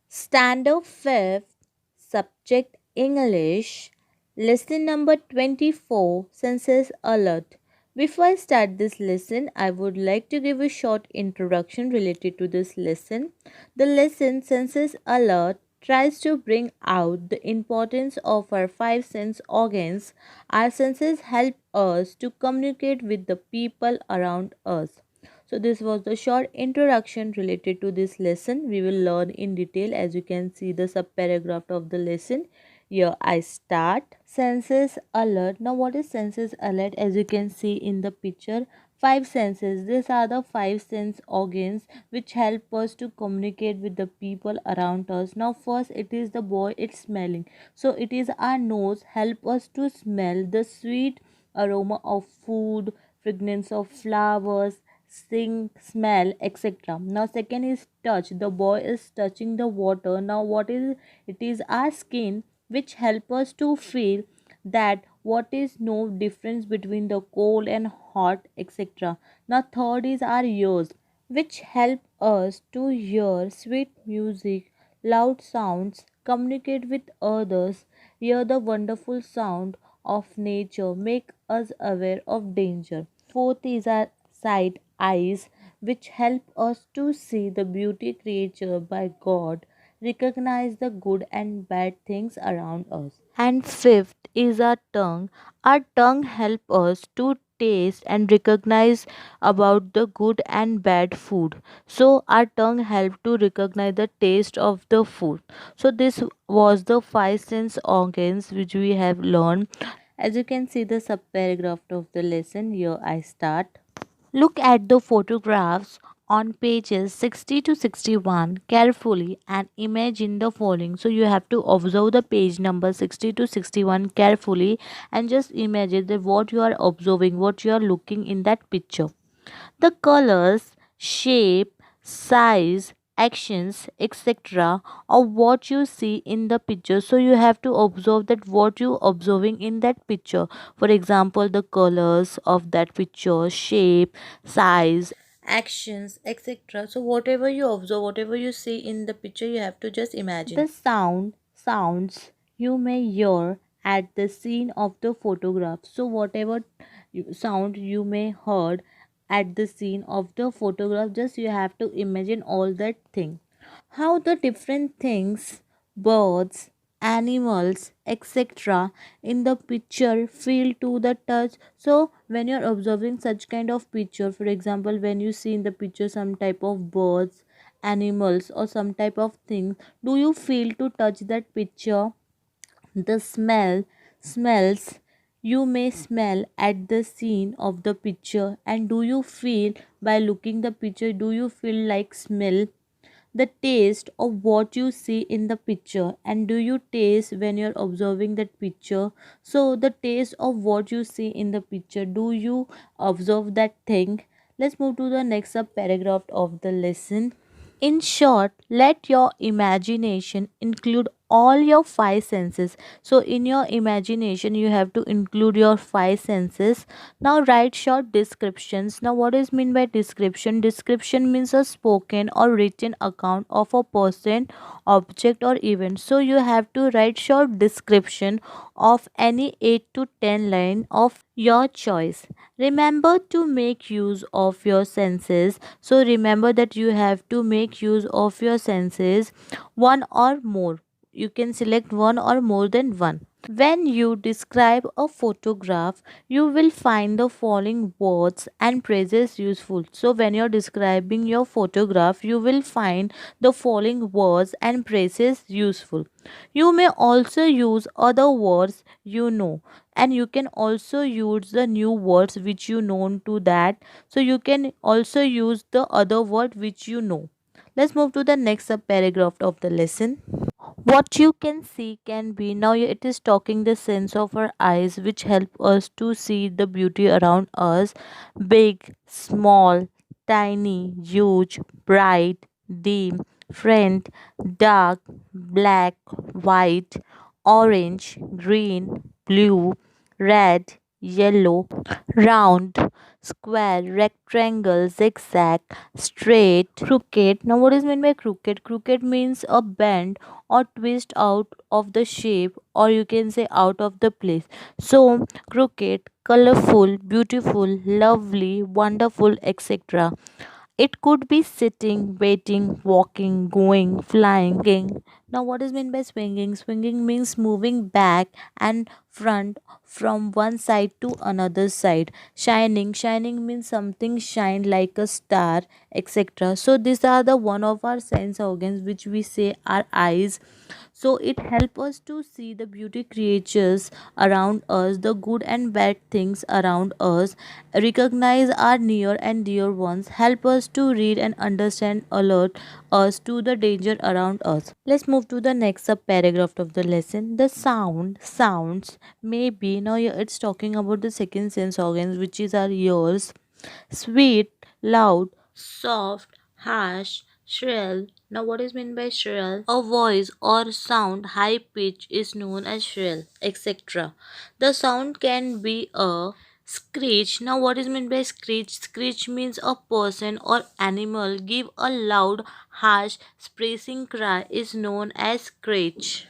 Standard 5th, Subject English, Lesson number 24, Senses Alert. Before I start this lesson, I would like to give a short introduction related to this lesson. The lesson Senses Alert tries to bring out the importance of our five sense organs. Our senses help us to communicate with the people around us. So this was the short introduction related to this lesson. We will learn in detail as you can see the subparagraph of the lesson. Here I start. Senses alert. Now what is senses alert? As you can see in the picture, five senses. These are the five sense organs which help us to communicate with the people around us. Now first it is the boy, it's smelling. So it is our nose help us to smell the sweet aroma of food, fragrance of flowers, sing, smell, etc. Now second is touch. The boy is touching the water. Now what is it? Is our skin which help us to feel that what is no difference between the cold and hot, etc. Now third is our ears which help us to hear sweet music, loud sounds, communicate with others, hear the wonderful sound of nature, make us aware of danger. Fourth is our sight, eyes, which help us to see the beauty created by God, recognize the good and bad things around us. And fifth is our tongue. Our tongue help us to taste and recognize about the good and bad food. So our tongue help to recognize the taste of the food. So this was the five sense organs which we have learned. As you can see the subparagraph of the lesson, here I start. Look at the photographs on pages 60 to 61 carefully and imagine the following. So you have to observe the page number 60 to 61 carefully and just imagine that what you are observing, what you are looking in that picture. The colors, shape, size, actions, etc. of what you see in the picture. So you have to observe that what you observing in that picture. For example, the colors of that picture, shape, size, actions, etc. So whatever you observe, whatever you see in the picture, you have to just imagine. The sounds you may hear at the scene of the photograph. So whatever sound you may heard at the scene of the photograph, just you have to imagine all that thing. How the different things, birds, animals, etc. in the picture feel to the touch. So when you're observing such kind of picture, for example, when you see in the picture some type of birds, animals or some type of things, do you feel to touch that picture? The smells you may smell at the scene of the picture, and do you feel by looking the picture, do you feel like smell the taste of what you see in the picture, and do you taste when you're observing that picture? So the taste of what you see in the picture, do you observe that thing? Let's move to the next sub paragraph of the lesson. In short, let your imagination include all your five senses. So, in your imagination, you have to include your five senses. Now, write short descriptions. Now, what is meant by description? Description means a spoken or written account of a person, object, or event. So, you have to write short description of any 8 to 10 line of your choice. Remember to make use of your senses. So remember that you have to make use of your senses, one or more. You can select one or more than one. When you describe a photograph, you will find the following words and phrases useful. So, when you're describing your photograph, you will find the following words and phrases useful. You may also use other words you know, and you can also use the new words which you known to that. So, you can also use the other word which you know. Let's move to the next paragraph of the lesson. What you can see can be, now it is talking the sense of our eyes which help us to see the beauty around us, big, small, tiny, huge, bright, dim, faint, dark, black, white, orange, green, blue, red, yellow, round, square, rectangle, zigzag, straight, crooked. Now, what is meant by crooked? Crooked means a bend or twist out of the shape, or you can say out of the place. So, crooked, colorful, beautiful, lovely, wonderful, etc. It could be sitting, waiting, walking, going, flying, swinging. Now, what is meant by swinging? Swinging means moving back and front from one side to another side. Shining, shining means something shine like a star, etc. So these are the one of our sense organs which we say our eyes. So it helps us to see the beauty creatures around us, the good and bad things around us, recognize our near and dear ones, help us to read and understand, alert us to the danger around us. Let's move to the next sub paragraph of the lesson. The sounds maybe now it's talking about the second sense organs which is our ears. Sweet, loud, soft, harsh, shrill. Now, what is meant by shrill? A voice or sound high pitch is known as shrill, etc. The sound can be a screech. Now, what is meant by screech? Screech means a person or animal give a loud, harsh, screeching cry is known as screech.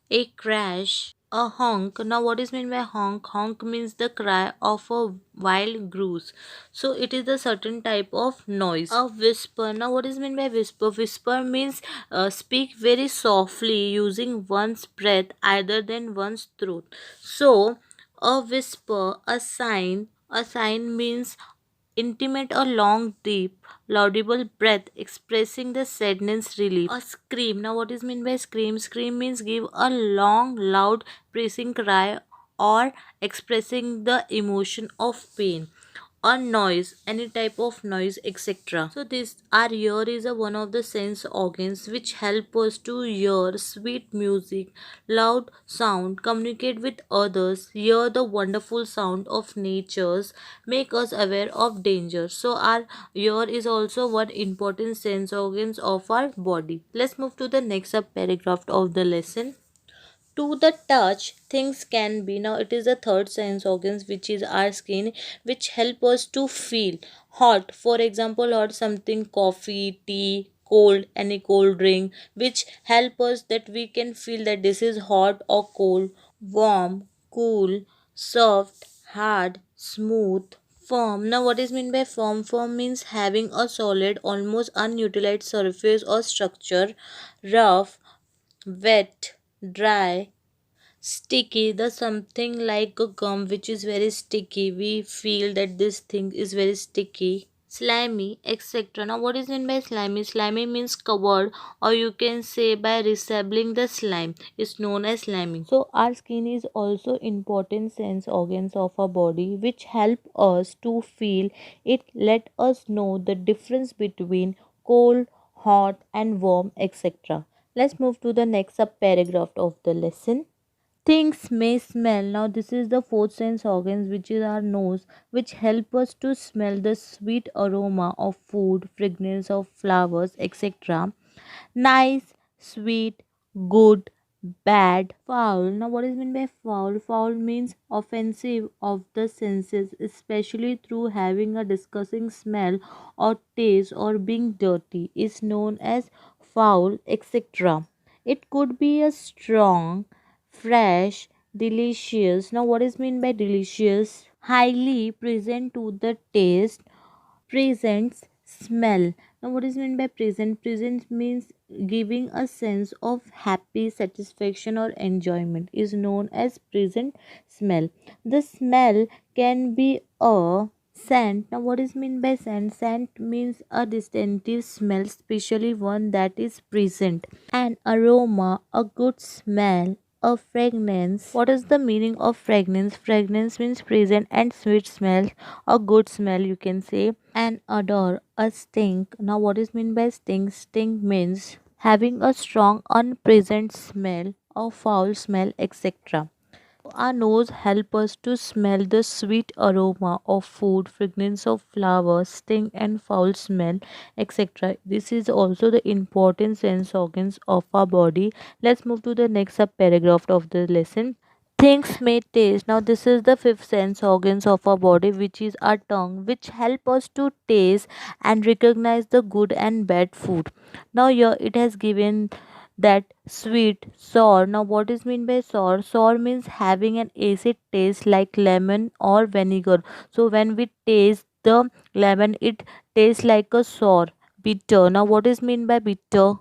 A crash, a honk. Now, what is meant by honk? Honk means the cry of a wild goose. So, it is a certain type of noise. A whisper. Now, what is meant by whisper? Whisper means speak very softly using one's breath either than one's throat. So, a whisper, a sign. A sign means intimate or long, deep, laudable breath expressing the sadness relief. A scream. Now, what is meant by scream? Scream means give a long, loud, piercing cry or expressing the emotion of pain. A noise, any type of noise, etc. So this our ear is a one of the sense organs which help us to hear sweet music, loud sound, communicate with others, hear the wonderful sound of natures, make us aware of danger. So our ear is also one important sense organs of our body. Let's move to the next sub paragraph of the lesson. To the touch, things can be. Now it is the third sense organs which is our skin, which help us to feel hot. For example, hot something, coffee, tea, cold, any cold drink, which help us that we can feel that this is hot or cold. Warm, cool, soft, hard, smooth, firm. Now what is meant by firm? Firm means having a solid, almost unutilized surface or structure. Rough, wet, dry, sticky. The something like a gum which is very sticky. We feel that this thing is very sticky. Slimy, etc. Now, what is meant by slimy? Slimy means covered, or you can say by resembling the slime, is known as slimy. So, our skin is also important sense organs of our body, which help us to feel. It let us know the difference between cold, hot, and warm, etc. Let's move to the next sub paragraph of the lesson. Things may smell. Now this is the fourth sense organs which is our nose, which help us to smell the sweet aroma of food, fragrance of flowers, etc. Nice, sweet, good, bad, foul. Now what is meant by foul? Foul means offensive of the senses, especially through having a disgusting smell or taste or being dirty is known as foul, etc. It could be a strong, fresh, delicious. Now what is meant by delicious? Highly present to the taste, presents smell. Now what is meant by present? Present means giving a sense of happy satisfaction or enjoyment is known as present smell. The smell can be a scent. Now what is meant by scent? Scent means a distinctive smell, especially one that is present. An aroma, a good smell, a fragrance. What is the meaning of fragrance? Fragrance means present and sweet smell, a good smell you can say. An odor, a stink. Now what is meant by stink? Stink means having a strong unpleasant smell or foul smell, etc. Our nose help us to smell the sweet aroma of food, fragrance of flowers, stink and foul smell, etc. This is also the important sense organs of our body. Let's move to the next sub paragraph of the lesson. things may taste. Now this is the fifth sense organs of our body, which is our tongue, which help us to taste and recognize the good and bad food. Now here it has given that sweet, sour. Now what is mean by sour? Sour means having an acid taste like lemon or vinegar. So when we taste the lemon, it tastes like a sour. Bitter. Now what is mean by bitter?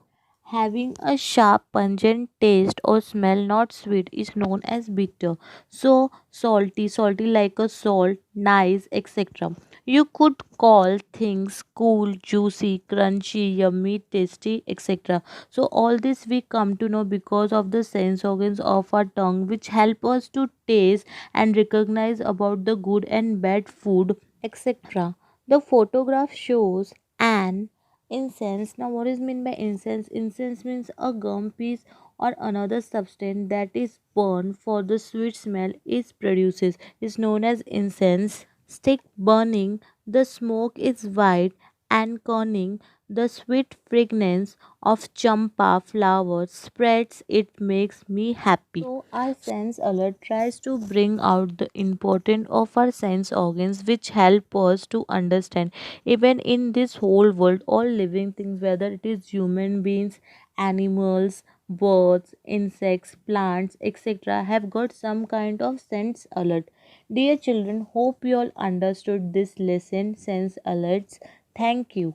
Having a sharp, pungent taste or smell, not sweet, is known as bitter. So, salty like a salt, nice, etc. You could call things cool, juicy, crunchy, yummy, tasty, etc. So, all this we come to know because of the sense organs of our tongue, which help us to taste and recognize about the good and bad food, etc. The photograph shows an incense. Now, what is meant by incense? Incense means a gum piece or another substance that is burned for the sweet smell it produces is known as incense. Stick burning, the smoke is white and cunning. The sweet fragrance of champa flower spreads. It makes me happy. So, our sense alert tries to bring out the importance of our sense organs, which help us to understand even in this whole world, all living things, whether it is human beings, animals, birds, insects, plants, etc., have got some kind of sense alert. Dear children, hope you all understood this lesson, sense alerts. Thank you.